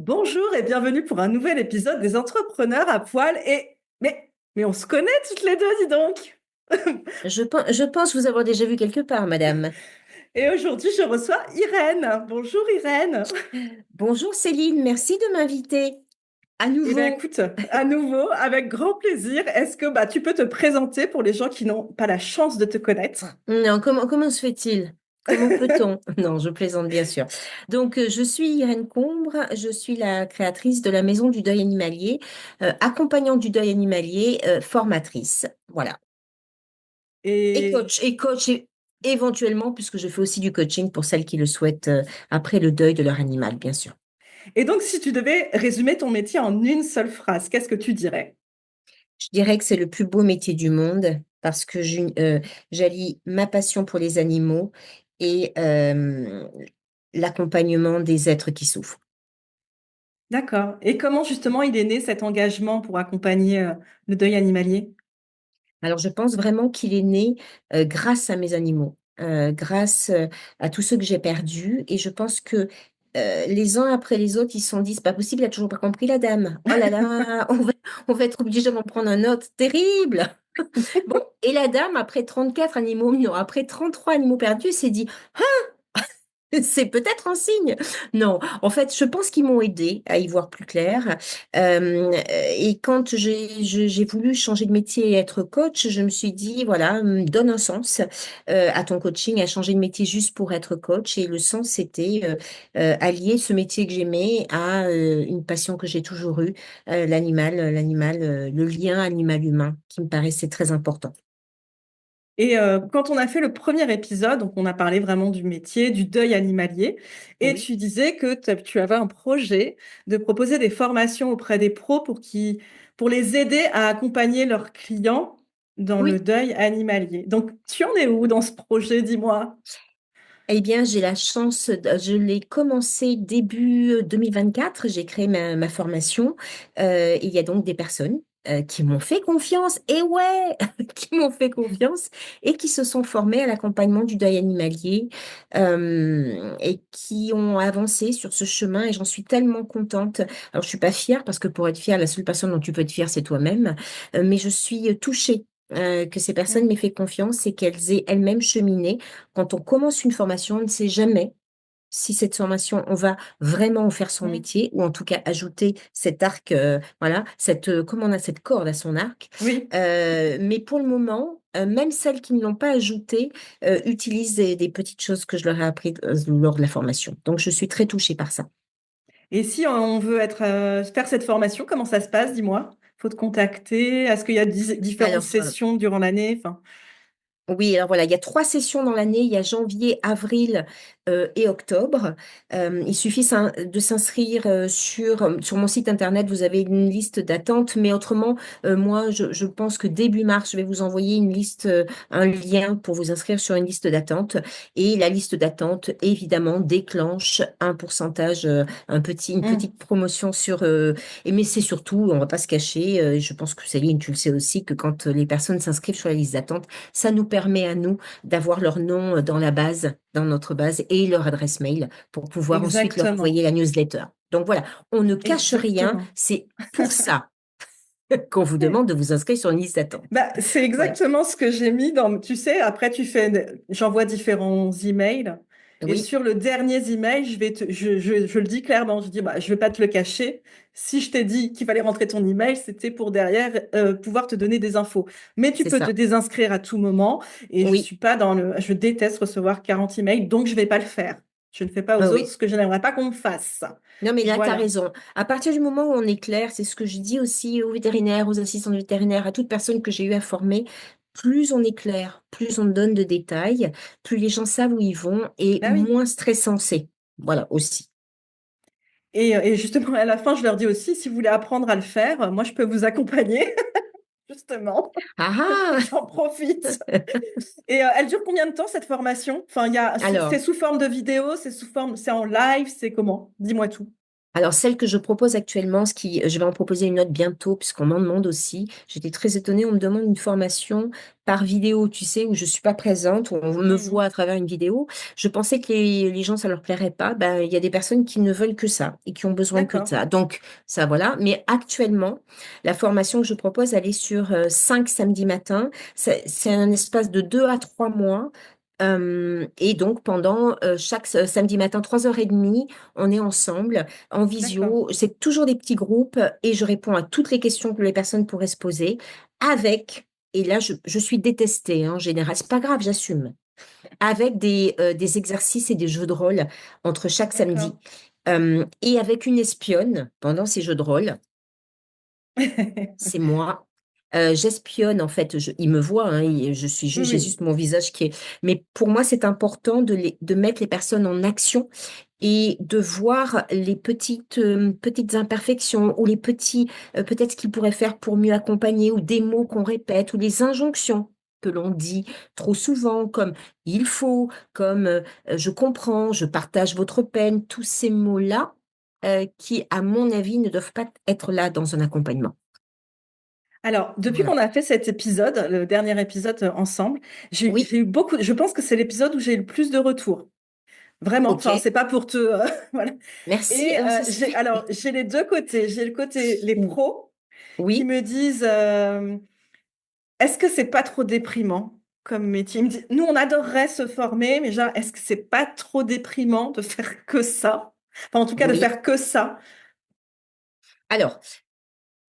Bonjour et bienvenue pour un nouvel épisode des Entrepreneurs à poil. Mais on se connaît toutes les deux, dis donc. Je pense vous avoir déjà vu quelque part, madame. Et aujourd'hui, je reçois Irène. Bonjour Irène. Bonjour Céline, merci de m'inviter à Eh bien nouveau. écoute, à nouveau, avec grand plaisir, est-ce que tu peux te présenter pour les gens qui n'ont pas la chance de te connaître? Non, comment se fait-il? Comment peut-on? Non, je plaisante bien sûr. Donc, je suis Irène Combre, je suis la créatrice de la Maison du Deuil Animalier, accompagnante du deuil animalier, formatrice. Voilà. Et, Et coach éventuellement, puisque je fais aussi du coaching pour celles qui le souhaitent après le deuil de leur animal, bien sûr. et donc, si tu devais résumer ton métier en une seule phrase, qu'est-ce que tu dirais? Je dirais que c'est le plus beau métier du monde parce que j'allie ma passion pour les animaux et l'accompagnement des êtres qui souffrent. D'accord. Et comment justement il est né cet engagement pour accompagner le deuil animalier? Alors, je pense vraiment qu'il est né grâce à mes animaux, grâce à tous ceux que j'ai perdus. Et je pense que les uns après les autres, ils se sont dit, c'est pas possible, il a toujours pas compris la dame. Oh là là, on va être obligé d'en prendre un autre. Terrible! Bon, et la dame, après 34 animaux, non, après 33 animaux perdus, s'est dit, c'est peut-être un signe. Non, en fait, je pense qu'ils m'ont aidé à y voir plus clair. Et quand j'ai voulu changer de métier et être coach, je me suis dit, voilà, donne un sens à ton coaching, à changer de métier juste pour être coach. Et le sens, c'était allier ce métier que j'aimais à une passion que j'ai toujours eue, le lien animal-humain, qui me paraissait très important. Et quand on a fait le premier épisode, donc on a parlé vraiment du métier, du deuil animalier, et Oui. tu disais que tu avais un projet de proposer des formations auprès des pros pour les aider à accompagner leurs clients dans le Oui, deuil animalier. Donc, tu en es où dans ce projet, dis-moi? eh bien, j'ai la chance, je l'ai commencé début 2024, j'ai créé ma formation. Il y a donc des personnes qui m'ont fait confiance, et ouais, qui m'ont fait confiance et qui se sont formées à l'accompagnement du deuil animalier et qui ont avancé sur ce chemin et j'en suis tellement contente. Alors, je suis pas fière parce que pour être fière, la seule personne dont tu peux être fière, c'est toi-même, mais je suis touchée. Que ces personnes Mm. m'aient fait confiance et qu'elles aient elles-mêmes cheminé. Quand on commence une formation, on ne sait jamais si cette formation, on va vraiment en faire son Mm. métier ou en tout cas ajouter cet arc, voilà, comment on a cette corde à son arc. Oui. Mais pour le moment, même celles qui ne l'ont pas ajouté utilisent des petites choses que je leur ai apprises lors de la formation. Donc, je suis très touchée par ça. Et si on veut faire cette formation, comment ça se passe, dis-moi? Faut te contacter? Est-ce qu'il y a différentes Alors, sessions durant l'année? Enfin, oui, alors voilà, il y a 3 sessions dans l'année. Il y a janvier, avril et octobre. Il suffit de s'inscrire sur mon site internet. Vous avez une liste d'attente. Mais autrement, moi, je pense que début mars, je vais vous envoyer une liste, un lien pour vous inscrire sur une liste d'attente. Et la liste d'attente, évidemment, déclenche un pourcentage, une mm, petite promotion mais c'est surtout, on va pas se cacher, je pense que Céline, tu le sais aussi, que quand les personnes s'inscrivent sur la liste d'attente, ça nous permet à nous d'avoir leur nom dans la base, dans notre base, et leur adresse mail pour pouvoir ensuite leur exactement. envoyer la newsletter. Donc voilà, on ne cache rien, Exactement. c'est pour ça qu'on vous demande de vous inscrire sur une liste d'attente. C'est Voilà. exactement ce que j'ai mis dans, tu sais, après j'envoie différents emails et Oui, sur le dernier email, je le dis clairement, je dis, je vais pas te le cacher. Si je t'ai dit qu'il fallait rentrer ton email, c'était pour derrière pouvoir te donner des infos. Mais tu c'est peux te ça. désinscrire à tout moment et je Oui, suis pas je déteste recevoir 40 emails, donc je vais pas le faire. Je ne fais pas aux autres oui. ce que je n'aimerais pas qu'on me fasse. Non, mais là, tu as Voilà. raison. À partir du moment où on est clair, c'est ce que je dis aussi aux vétérinaires, aux assistants vétérinaires, à toute personne que j'ai eu à former, plus on est clair, plus on donne de détails, plus les gens savent où ils vont et Bah oui. moins stressant c'est. Voilà, aussi. Et justement, à la fin, je leur dis aussi, si vous voulez apprendre à le faire, moi, je peux vous accompagner, justement. Ah J'en profite. Et elle dure combien de temps, cette formation? Enfin, ah! c'est Alors, sous forme de vidéo, c'est en live, c'est comment? Dis-moi tout. Alors, celle que je propose actuellement, je vais en proposer une autre bientôt, puisqu'on m'en demande aussi. J'étais très étonnée, on me demande une formation par vidéo, tu sais, où je suis pas présente, où on me Mhm. voit à travers une vidéo. Je pensais que les gens, ça leur plairait pas. Ben, il y a des personnes qui ne veulent que ça et qui ont besoin que de D'accord, ça. Donc, ça, voilà. Mais actuellement, la formation que je propose, elle est sur 5 samedis matins. C'est un espace de 2 à 3 mois. Et donc, pendant chaque samedi matin, 3h30, on est ensemble en d'accord. visio. C'est toujours des petits groupes et je réponds à toutes les questions que les personnes pourraient se poser avec, et là, je suis détestée, hein, en général. C'est pas grave, j'assume. Avec des exercices et des jeux de rôle entre chaque samedi. D'accord. Et avec une espionne pendant ces jeux de rôle, c'est moi. J'espionne, en fait, il me voit, hein, Oui, j'ai oui. juste mon visage qui est. Mais pour moi, c'est important de mettre les personnes en action et de voir les petites imperfections ou les petits, peut-être ce qu'ils pourraient faire pour mieux accompagner, ou des mots qu'on répète, ou les injonctions que l'on dit trop souvent, comme il faut, comme je comprends, je partage votre peine, tous ces mots-là, qui, à mon avis, ne doivent pas être là dans un accompagnement. Alors, depuis Voilà. qu'on a fait cet épisode, le dernier épisode ensemble, Oui, j'ai eu beaucoup, je pense que c'est l'épisode où j'ai eu le plus de retours. Vraiment, ok. enfin, c'est pas pour te, voilà. Merci. Et Alors, ça se fait. j'ai les deux côtés. J'ai le côté, les pros qui Oui. me disent, est-ce que c'est pas trop déprimant comme métier? Ils me disent, nous, on adorerait se former, mais genre, est-ce que c'est pas trop déprimant de faire que ça? Enfin, en tout cas, de Oui. faire que ça. Alors,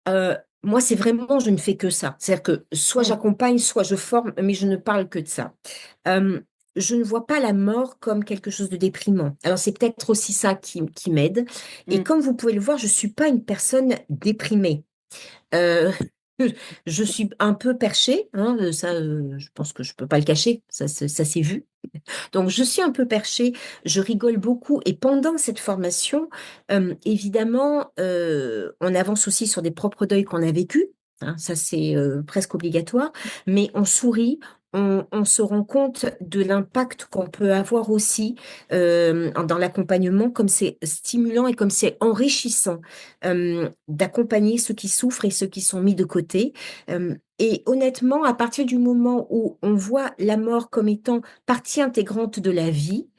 euh, moi, c'est vraiment, je ne fais que ça. C'est-à-dire que soit Mm, j'accompagne, soit je forme, mais je ne parle que de ça. Euh, je ne vois pas la mort comme quelque chose de déprimant. Alors, c'est peut-être aussi ça qui m'aide. Et mm. comme vous pouvez le voir, je suis pas une personne déprimée. Euh, je suis un peu perchée, hein, ça, je pense que je peux pas le cacher, ça s'est vu. Donc, je suis un peu perchée, je rigole beaucoup. Et pendant cette formation, évidemment, on avance aussi sur des propres deuils qu'on a vécus. Hein, ça, c'est presque obligatoire. Mais on sourit, on se rend compte de l'impact qu'on peut avoir aussi dans l'accompagnement, comme c'est stimulant et comme c'est enrichissant d'accompagner ceux qui souffrent et ceux qui sont mis de côté. Et honnêtement, à partir du moment où on voit la mort comme étant partie intégrante de la vie,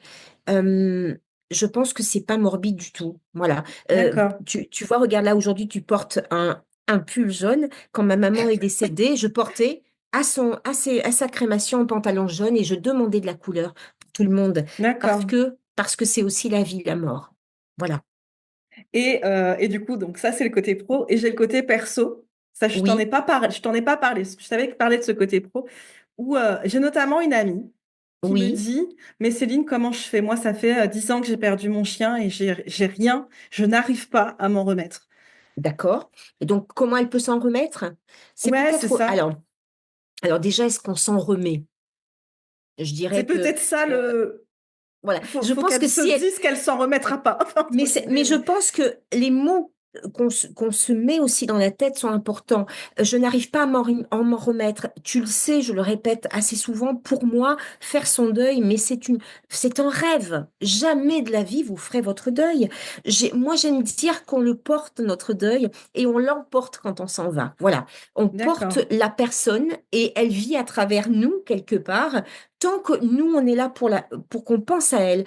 euh, je pense que c'est pas morbide du tout. Voilà. D'accord, Tu vois, regarde là, aujourd'hui, tu portes un pull jaune. Quand ma maman est décédée, je portais à sa crémation un pantalon jaune et je demandais de la couleur pour tout le monde d'accord. parce que c'est aussi la vie, la mort. Voilà. Et du coup, donc ça, c'est le côté pro. Et j'ai le côté perso. Ça, Oui, je t'en ai pas parlé. Je savais que parler de ce côté pro. Où j'ai notamment une amie qui me oui, dit, mais Céline, comment je fais? Moi, ça fait 10 ans que j'ai perdu mon chien et j'ai rien. Je n'arrive pas à m'en remettre. d'accord. Et donc, comment elle peut s'en remettre? C'est Ouais, c'est peut-être. ça. Alors déjà, est-ce qu'on s'en remet? Je C'est dirais que peut-être ça euh, le. voilà. Je Faut pense qu'elle que se si elle, dise qu'elle s'en remettra pas, entre mais guillemets. je Mais... pense que les mots qu'on se met aussi dans la tête sont importants. Je n'arrive pas à m'en remettre. Tu le sais, je le répète assez souvent. Pour moi, faire son deuil, mais c'est un rêve. Jamais de la vie vous ferez votre deuil. Moi, j'aime dire qu'on le porte notre deuil et on l'emporte quand on s'en va. Voilà, on porte D'accord, la personne et elle vit à travers nous quelque part. Tant que nous, on est là pour qu'on pense à elle,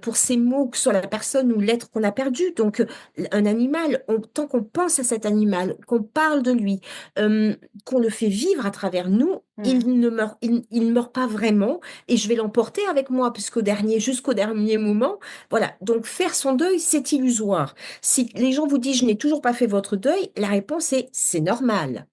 pour ces mots, que ce soit la personne ou l'être qu'on a perdu. Donc, un animal, tant qu'on pense à cet animal, qu'on parle de lui, euh, qu'on le fait vivre à travers nous, hmm. il ne meurt pas vraiment et je vais l'emporter avec moi jusqu'au dernier moment. Voilà. Donc, faire son deuil, c'est illusoire. Si les gens vous disent, je n'ai toujours pas fait votre deuil, la réponse est, c'est normal.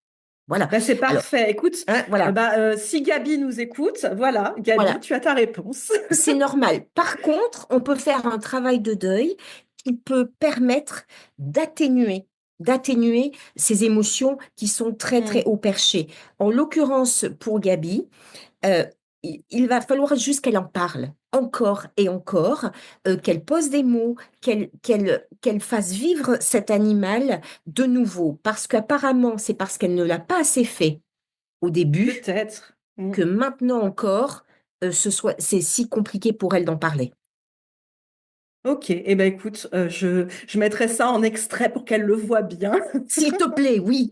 Voilà. Bah, c'est Alors, parfait. Écoute, hein, voilà. si Gabi nous écoute, voilà, Gabi, Voilà. tu as ta réponse. C'est normal. Par contre, on peut faire un travail de deuil qui peut permettre d'atténuer, d'atténuer ces émotions qui sont très, très Hmm. haut perchées. En l'occurrence, pour Gabi, euh, il va falloir juste qu'elle en parle encore et encore, qu'elle pose des mots, qu'elle fasse vivre cet animal de nouveau. Parce qu'apparemment, c'est parce qu'elle ne l'a pas assez fait au début Peut-être. Hmm. que maintenant encore, c'est si compliqué pour elle d'en parler. Ok, eh ben écoute, je mettrai ça en extrait pour qu'elle le voit bien. S'il te plaît, oui.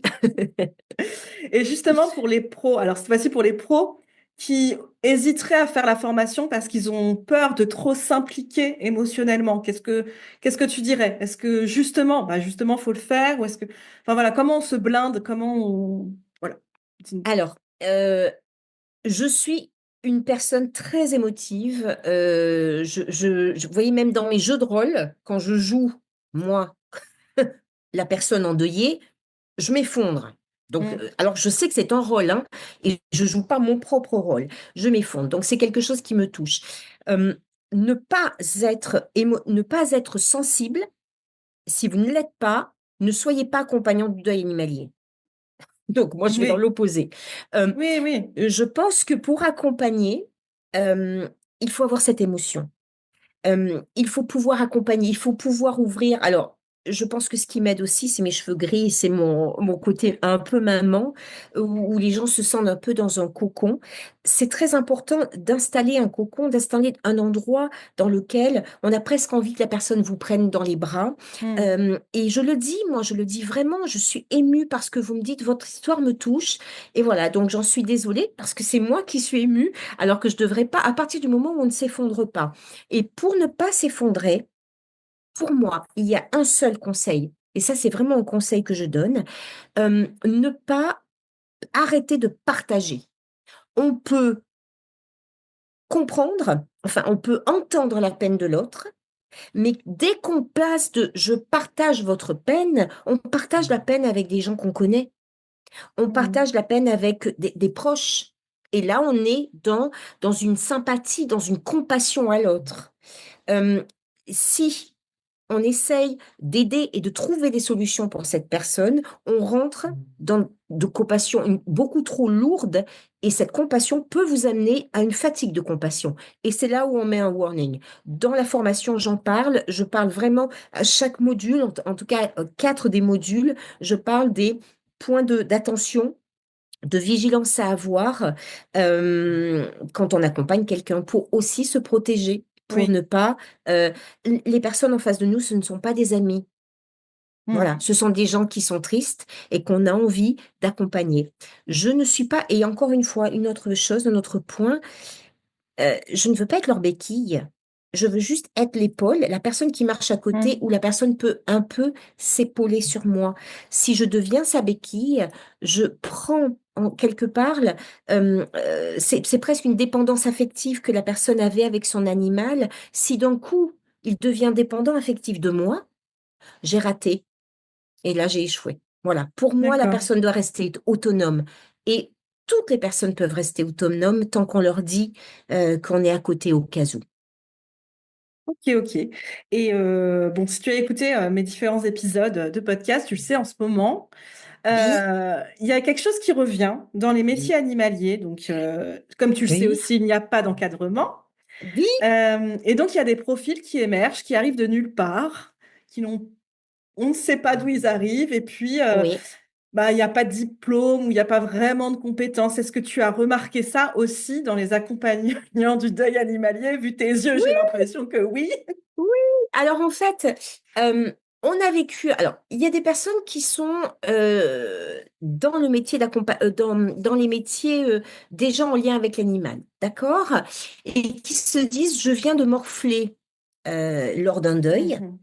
Et justement pour les pros, alors cette fois-ci pour les pros qui hésiteraient à faire la formation parce qu'ils ont peur de trop s'impliquer émotionnellement, qu'est-ce que tu dirais? Est-ce que justement, bah justement, faut le faire ou est-ce que, enfin voilà, comment on se blinde, comment on, voilà. Dis- Alors, je suis une personne très émotive. Vous voyez, même dans mes jeux de rôle, quand je joue, moi, la personne endeuillée, je m'effondre. Donc, Mm. alors je sais que c'est un rôle, hein, et je joue pas mon propre rôle. Je m'effondre. Donc, c'est quelque chose qui me touche. Euh, ne pas être sensible, si vous ne l'êtes pas, ne soyez pas accompagnant du deuil animalier. Donc, moi, je vais dans Oui, l'opposé. Euh, oui, oui. je pense que pour accompagner, euh, il faut avoir cette émotion. Il faut pouvoir accompagner, il faut pouvoir ouvrir. Alors, je pense que ce qui m'aide aussi, c'est mes cheveux gris, c'est mon côté un peu maman, où les gens se sentent un peu dans un cocon. C'est très important d'installer un cocon, d'installer un endroit dans lequel on a presque envie que la personne vous prenne dans les bras. Mm. Et je le dis, moi, je le dis vraiment, je suis émue parce que vous me dites, votre histoire me touche. Et voilà, donc j'en suis désolée parce que c'est moi qui suis émue, alors que je devrais pas, à partir du moment où on ne s'effondre pas. Et pour ne pas s'effondrer, pour moi, il y a un seul conseil, et ça c'est vraiment un conseil que je donne, ne pas arrêter de partager. On peut comprendre, enfin on peut entendre la peine de l'autre, mais dès qu'on passe de je partage votre peine, on partage la peine avec des gens qu'on connaît, on Mm. partage la peine avec des proches. Et là, on est dans une sympathie, dans une compassion à l'autre. Euh, si on essaye d'aider et de trouver des solutions pour cette personne, on rentre dans de compassion beaucoup trop lourde et cette compassion peut vous amener à une fatigue de compassion. Et c'est là où on met un warning. Dans la formation, j'en parle. Je parle vraiment à chaque module, en tout cas 4 des modules, je parle des points d'attention, de vigilance à avoir quand on accompagne quelqu'un pour aussi se protéger, pour ne Oui. pas... les personnes en face de nous, ce ne sont pas des amis. Voilà, Mm. ce sont des gens qui sont tristes et qu'on a envie d'accompagner. Je ne suis pas, et encore une fois, une autre chose, un autre point, je ne veux pas être leur béquille. Je veux juste être l'épaule, la personne qui marche à côté, Mm. où la personne peut un peu s'épauler sur moi. Si je deviens sa béquille, je prends en quelque part, c'est presque une dépendance affective que la personne avait avec son animal. Si d'un coup, il devient dépendant affectif de moi, j'ai raté. Et là, j'ai échoué. Voilà. Pour moi, la D'accord. personne doit rester autonome. Et toutes les personnes peuvent rester autonomes tant qu'on leur dit qu'on est à côté au cas où. Ok, ok. Et bon, si tu as écouté mes différents épisodes de podcast, tu le sais en ce moment, Oui, il y a quelque chose qui revient dans les métiers oui, animaliers. Donc, comme tu le sais oui, aussi, il n'y a pas d'encadrement. oui, Et donc, il y a des profils qui émergent, qui arrivent de nulle part, qui n'ont, on ne sait pas d'où ils arrivent. Et puis, oui. bah, il n'y a pas de diplôme ou il n'y a pas vraiment de compétences. Est-ce que tu as remarqué ça aussi dans les accompagnants du deuil animalier? Vu tes yeux, Oui, j'ai l'impression que oui. oui. Alors en fait, on a vécu. Alors, il y a des personnes qui sont dans le métier dans les métiers des gens en lien avec l'animal, d'accord? Et qui se disent, je viens de morfler lors d'un deuil. Mhm.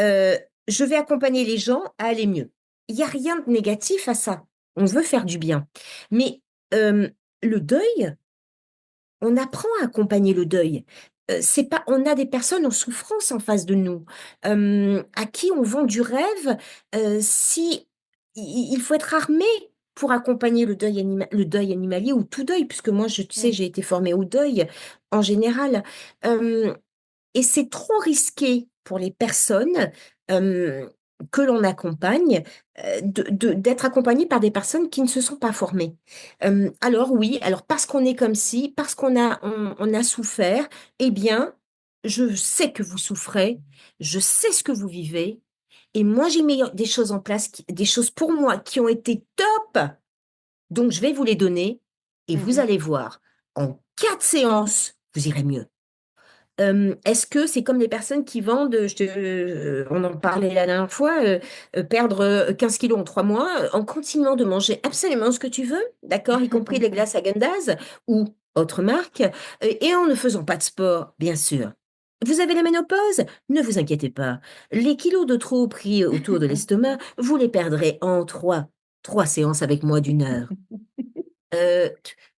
euh, je vais accompagner les gens à aller mieux. Il n'y a rien de négatif à ça. On veut faire du bien. Mais euh, le deuil, on apprend à accompagner le deuil. C'est pas, on a des personnes en souffrance en face de nous, à qui on vend du rêve. Si il faut être armé pour accompagner le deuil animalier ou tout deuil, puisque moi, je tu sais, Mhm. j'ai été formée au deuil en général. Euh, et c'est trop risqué pour les personnes euh, que l'on accompagne d'être accompagnées par des personnes qui ne se sont pas formées. Alors oui, alors parce qu'on est comme ci, parce on a souffert, eh bien, je sais que vous souffrez, je sais ce que vous vivez, et moi j'ai mis des choses en place, des choses pour moi qui ont été top, donc je vais vous les donner, et vous Mhm. allez voir, en 4 séances, vous irez mieux. Est-ce que c'est comme les personnes qui vendent, on en parlait la dernière fois, perdre 15 kilos en 3 mois, en continuant de manger absolument ce que tu veux, d'accord, y compris les glaces Häagen-Dazs ou autre marque, et en ne faisant pas de sport, bien sûr. Vous avez la ménopause? Ne vous inquiétez pas. Les kilos de trop pris autour de l'estomac, vous les perdrez en trois séances avec moi d'1 heure.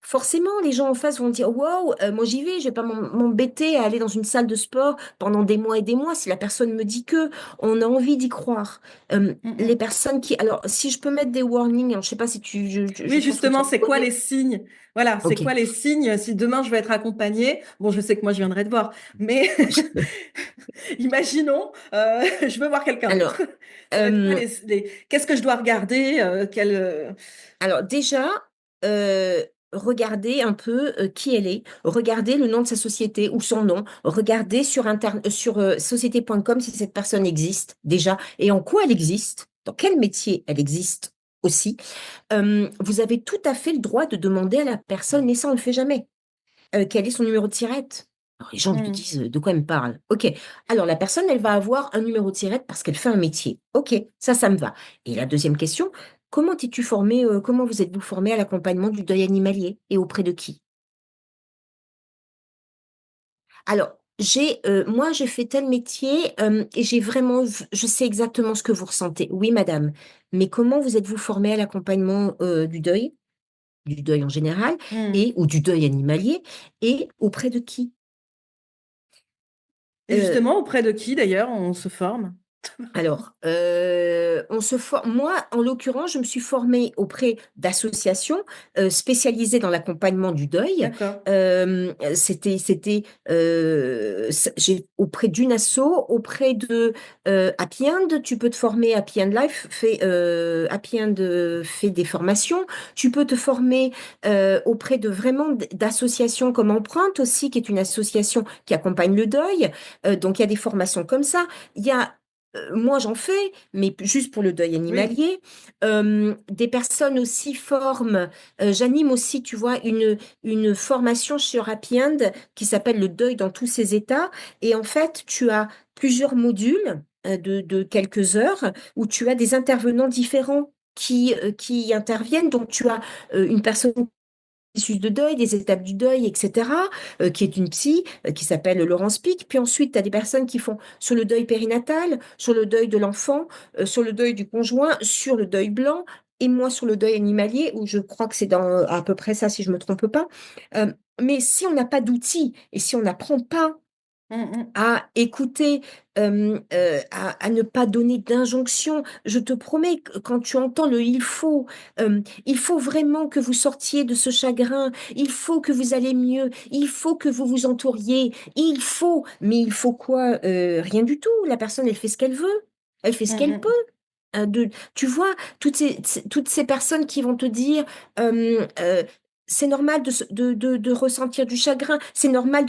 Forcément, les gens en face vont dire, waouh, moi j'y vais, je vais pas m'embêter à aller dans une salle de sport pendant des mois et des mois si la personne me dit que on a envie d'y croire. Les personnes qui, alors, si je peux mettre des warnings, alors, je sais pas si je Oui, pense que tu justement, en c'est quoi connais. les signes? Voilà, c'est Ok. quoi les signes si demain je vais être accompagnée? Bon, je sais que moi je viendrai te voir, mais imaginons, je veux voir quelqu'un d'autre. Alors, Ça va être quoi euh, qu'est-ce que je dois regarder? Alors déjà, regardez un peu qui elle est, regardez le nom de sa société ou son nom, regardez sur société.com si cette personne existe déjà et en quoi elle existe, dans quel métier elle existe aussi. Vous avez tout à fait le droit de demander à la personne, mais ça on ne le fait jamais, quel est son numéro de tirette. Alors, les gens lui Hmm. disent de quoi elle me parle. Ok, alors la personne, elle va avoir un numéro de tirette parce qu'elle fait un métier. Ok, ça me va. Et la deuxième question, comment t'es-tu formé, comment vous êtes-vous formé à l'accompagnement du deuil animalier et auprès de qui? Alors, moi, j'ai fait tel métier et je sais exactement ce que vous ressentez. Oui, madame, mais comment vous êtes-vous formé à l'accompagnement du deuil en général Hmm. et ou du deuil animalier et auprès de qui? Et Euh, justement, auprès de qui d'ailleurs on se forme? Alors, on se forme. Moi, en l'occurrence, je me suis formée auprès d'associations spécialisées dans l'accompagnement du deuil. D'accord. J'ai auprès d'une asso, auprès de Happy End. Tu peux te former. Happy End Life Happy End fait des formations. Tu peux te former auprès de vraiment d'associations comme Empreinte aussi, qui est une association qui accompagne le deuil. Donc, il y a des formations comme ça. Il y a moi, j'en fais, mais juste pour le deuil Oui. animalier. Des personnes aussi forment. J'anime aussi, tu vois, une formation sur Happy End qui s'appelle Le deuil dans tous ses états. Et en fait, tu as plusieurs modules de quelques heures où tu as des intervenants différents qui interviennent. Donc, tu as une personne processus de deuil, des étapes du deuil, etc., qui est une psy qui s'appelle Laurence Pic. Puis ensuite, tu as des personnes qui font sur le deuil périnatal, sur le deuil de l'enfant, sur le deuil du conjoint, sur le deuil blanc, et moi sur le deuil animalier, où je crois que c'est dans à peu près ça, si je ne me trompe pas. Mais si on n'a pas d'outils et si on n'apprend pas Hmm, hmm. à écouter, à ne pas donner d'injonction. Je te promets que quand tu entends le il faut vraiment que vous sortiez de ce chagrin, il faut que vous allez mieux, il faut que vous vous entouriez, mais il faut quoi? Rien du tout. La personne, elle fait ce qu'elle veut, elle fait ce Hmm, qu'elle peut. hmm. Tu vois, toutes ces personnes qui vont te dire, c'est normal de ressentir du chagrin, c'est normal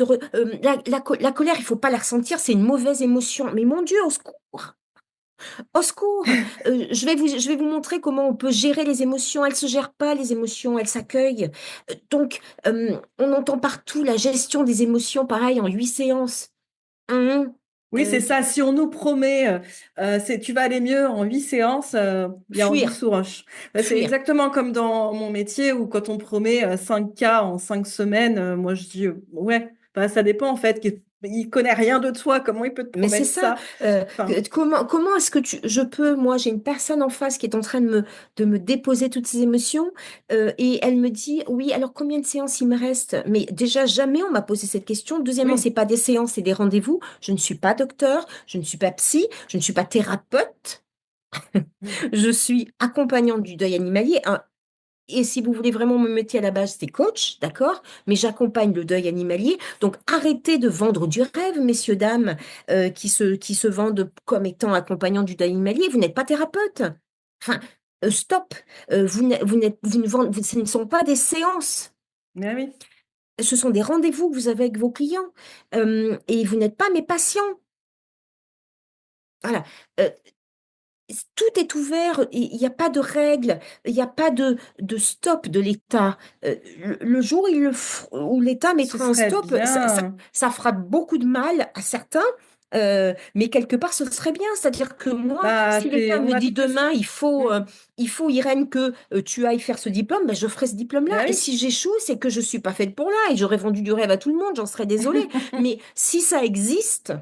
la colère, il faut pas la ressentir, c'est une mauvaise émotion. Mais mon Dieu, au secours, au secours. Je vais vous montrer comment on peut gérer les émotions. Elles se gèrent pas, les émotions, elles s'accueillent. Donc, on entend partout la gestion des émotions, pareil, en 8 séances. Hum, Oui, c'est ça. Si on nous promet, tu vas aller mieux en 8 séances, il y a anguille fuir, sous roche. C'est fuir. exactement comme dans mon métier où quand on promet 5 cas en 5 semaines, moi je dis ouais, bah, ça dépend en fait. Il connaît rien de toi. Comment il peut te Mais c'est promettre ça. ça? Enfin, Comment est-ce que je peux, moi, j'ai une personne en face qui est en train de me déposer toutes ces émotions et elle me dit, oui, alors combien de séances il me reste? Mais déjà, jamais on m'a posé cette question. Deuxièmement, c'est oui. pas des séances, c'est des rendez-vous. Je ne suis pas docteur, je ne suis pas psy, je ne suis pas thérapeute. Mm. Je suis accompagnante du deuil animalier. Et si vous voulez vraiment me mettre à la base, c'est coach, d'accord? Mais j'accompagne le deuil animalier. Donc arrêtez de vendre du rêve, messieurs, dames, qui se vendent comme étant accompagnants du deuil animalier. Vous n'êtes pas thérapeute. Enfin, stop. Vous ne vendez, ce ne sont pas des séances. Ah oui. Ce sont des rendez-vous que vous avez avec vos clients. Et vous n'êtes pas mes patients. Voilà. Euh, tout est ouvert, il n'y a pas de règles, il n'y a pas de stop de l'État. Le jour où où l'État Ce mettra un serait stop, bien. ça fera beaucoup de mal à certains, mais quelque part, ce serait bien. C'est-à-dire que moi, Bah, si l'État on me a dit tous. demain, Mm. il faut Irène, que tu ailles faire ce diplôme, ben, je ferai ce diplôme-là. Bah Et oui. si j'échoue, c'est que je ne suis pas faite pour là et j'aurais vendu du rêve à tout le monde, j'en serais désolée. Mais si ça existe,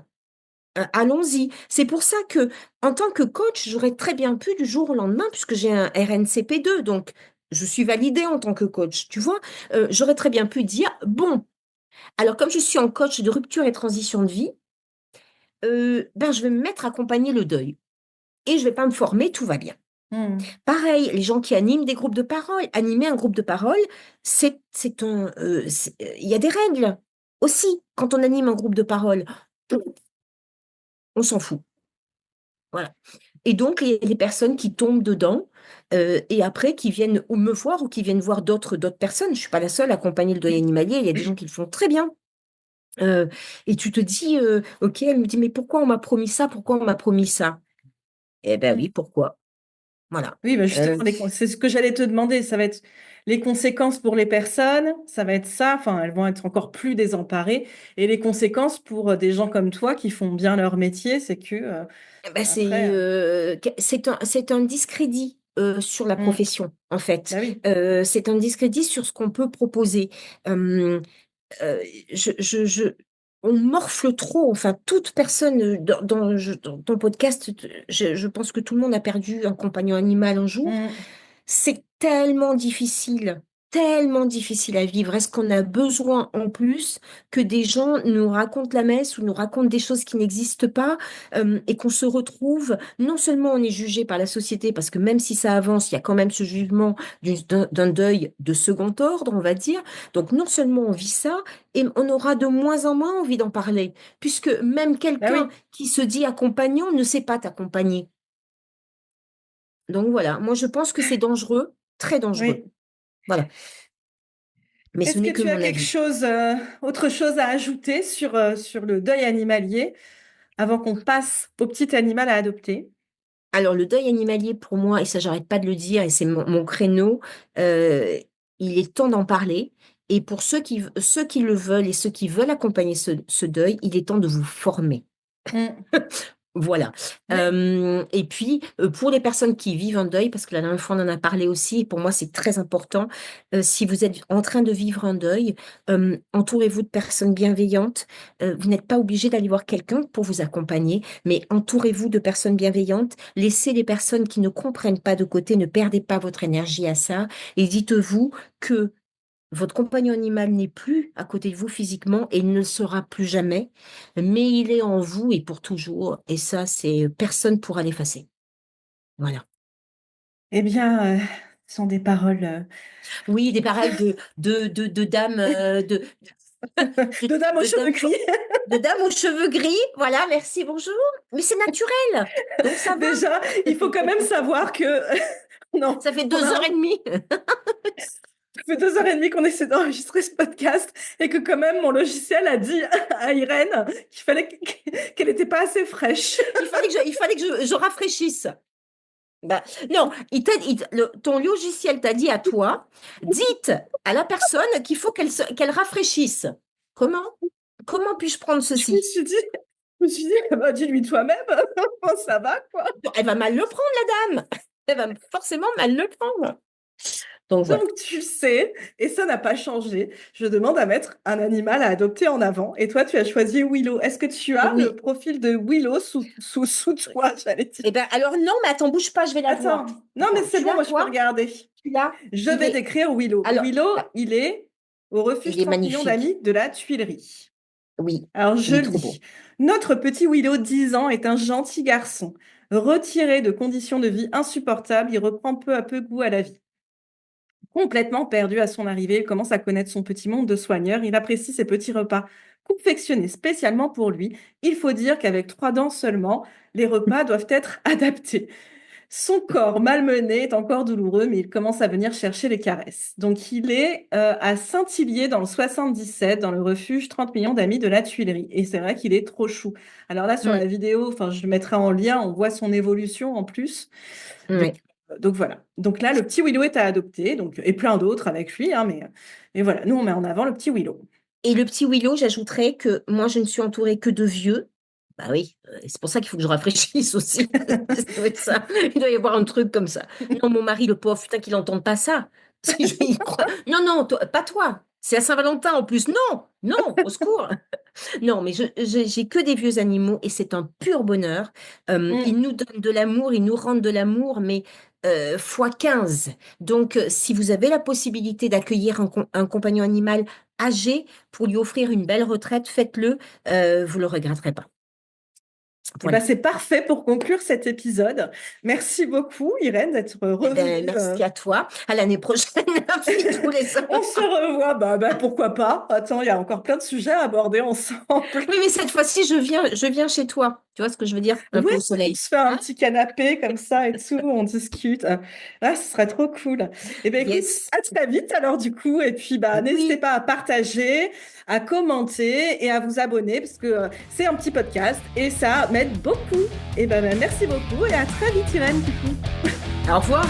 allons-y. C'est pour ça que, en tant que coach, j'aurais très bien pu du jour au lendemain, puisque j'ai un RNCP2, donc je suis validée en tant que coach, tu vois, j'aurais très bien pu dire, bon, alors comme je suis en coach de rupture et transition de vie, ben, je vais me mettre à accompagner le deuil. Et je vais pas me former, tout va bien. Mm. Pareil, les gens qui animent des groupes de parole, animer un groupe de parole, il y a des règles aussi quand on anime un groupe de parole. On s'en fout. Voilà. Et donc, il y a des personnes qui tombent dedans et après qui viennent ou me voir ou qui viennent voir d'autres personnes. Je ne suis pas la seule à accompagner le deuil animalier. Il y a des gens qui le font très bien. Euh, et tu te dis, OK, elle me dit, mais pourquoi on m'a promis ça? Pourquoi on m'a promis ça? Eh ben oui, pourquoi? Voilà. Oui, bah Euh, justement, c'est ce que j'allais te demander. Ça va être les conséquences pour les personnes, ça va être ça. Enfin, elles vont être encore plus désemparées. Et les conséquences pour des gens comme toi qui font bien leur métier, c'est que ben après, c'est un discrédit sur la hmm, profession, en fait. bah oui, C'est un discrédit sur ce qu'on peut proposer. Euh, euh, on morfle trop. Enfin, toute personne dans ton podcast, je pense que tout le monde a perdu un compagnon animal un jour. hmm. C'est tellement difficile à vivre. Est-ce qu'on a besoin en plus que des gens nous racontent la messe ou nous racontent des choses qui n'existent pas et qu'on se retrouve, non seulement on est jugé par la société, parce que même si ça avance, il y a quand même ce jugement d'un deuil de second ordre, on va dire. Donc non seulement on vit ça, et on aura de moins en moins envie d'en parler, puisque même Bah quelqu'un oui, qui se dit accompagnant ne sait pas t'accompagner. Donc voilà, moi je pense que c'est dangereux, très dangereux. oui. Voilà. Mais ce Est-ce que n'est que tu as mon quelque avis. chose, autre chose à ajouter sur le deuil animalier avant qu'on passe au petit animal à adopter? Alors, le deuil animalier, pour moi, et ça, j'arrête pas de le dire, et c'est mon créneau, euh, il est temps d'en parler. Et pour ceux qui le veulent et ceux qui veulent accompagner ce deuil, il est temps de vous former. Hmm. Voilà. Oui. Et puis, pour les personnes qui vivent un deuil, parce que la dernière fois, on en a parlé aussi, et pour moi, c'est très important, si vous êtes en train de vivre un deuil, entourez-vous de personnes bienveillantes. Vous n'êtes pas obligé d'aller voir quelqu'un pour vous accompagner, mais entourez-vous de personnes bienveillantes. Laissez les personnes qui ne comprennent pas de côté, ne perdez pas votre énergie à ça, et dites-vous que votre compagnon animal n'est plus à côté de vous physiquement et ne le sera plus jamais, mais il est en vous et pour toujours. Et ça, c'est personne pourra l'effacer. Voilà. Eh bien, ce sont des paroles Oui, des paroles de dames, de, de dame aux de cheveux dames, gris. de dames aux cheveux gris. Voilà, merci, bonjour. Mais c'est naturel, donc ça va. Déjà, il faut quand même savoir que non, Ça fait on a deux heures et demie. ça fait 2 heures et demie qu'on essaie d'enregistrer ce podcast et que quand même mon logiciel a dit à Irène qu'elle n'était pas assez fraîche. Il fallait que je rafraîchisse. Bah, non, ton logiciel t'a dit à toi, dites à la personne qu'il faut qu'elle rafraîchisse. Comment? Comment puis-je prendre Je me ceci? suis dit, je me suis dit, bah, dis-lui toi-même, ça va quoi. Elle va mal le prendre, la dame. Elle va forcément mal le prendre. Donc voilà. Donc tu sais, et ça n'a pas changé. Je demande à mettre un animal à adopter en avant. Et toi, tu as choisi Willow. Est-ce que tu as le Oui. profil de Willow sous toi, j'allais dire? Eh ben, alors non, mais attends, bouge pas, je vais la voir. Attends, non, mais Attends, c'est tu bon, l'as, moi je peux toi? regarder. Tu l'as? Je vais décrire Willow. Alors, Willow, ah, il est au refuge il est 30 millions magnifique. d'amis de la Tuilerie. Oui, Alors je il est trop lis. beau. Notre petit Willow, 10 ans, est un gentil garçon. Retiré de conditions de vie insupportables, il reprend peu à peu goût à la vie. Complètement perdu à son arrivée, il commence à connaître son petit monde de soigneur. Il apprécie ses petits repas confectionnés spécialement pour lui. Il faut dire qu'avec 3 dents seulement, les repas doivent être adaptés. Son corps malmené est encore douloureux, mais il commence à venir chercher les caresses. Donc, il est à Saint-Hillier, dans le 77, dans le refuge 30 millions d'amis de la Tuilerie. Et c'est vrai qu'il est trop chou. Alors là, sur Mm. la vidéo, enfin, je le mettrai en lien, on voit son évolution en plus. Donc, Ouais. donc voilà. Donc là, le petit Willow est à adopter, donc, et plein d'autres avec lui, hein, mais voilà, nous, on met en avant le petit Willow. Et le petit Willow, j'ajouterais que moi, je ne suis entourée que de vieux. Bah oui, c'est pour ça qu'il faut que je rafraîchisse aussi. Ça doit être ça. Il doit y avoir un truc comme ça. Non, mon mari, le pauvre, putain, qu'il n'entende pas ça. Il croit- Non, non, pas toi. C'est à Saint-Valentin en plus. Non, non, au secours. Non, mais j'ai que des vieux animaux et c'est un pur bonheur. Mm. Ils nous donnent de l'amour, ils nous rendent de l'amour, mais fois 15. Donc, si vous avez la possibilité d'accueillir un compagnon animal âgé pour lui offrir une belle retraite, faites-le, vous le regretterez pas. Eh ben, Voilà. c'est parfait pour conclure cet épisode. Merci beaucoup, Irène, d'être Eh ben, revenue. merci à toi. À l'année prochaine, puis tous les ans. On se revoit. Bah, pourquoi pas? Attends, il y a encore plein de sujets à aborder ensemble. Oui, mais cette fois-ci, je viens chez toi. Tu vois ce que je veux dire? Un Ouais, peu au on soleil. se fait un Hein? petit canapé comme ça et tout, on discute. Ah, ce serait trop cool. Eh ben écoute, Yes. à très vite alors du coup. Et puis bah n'hésitez Oui. pas à partager, à commenter et à vous abonner parce que c'est un petit podcast et ça m'aide beaucoup. Et ben merci beaucoup et à très vite Irène du coup. Au revoir.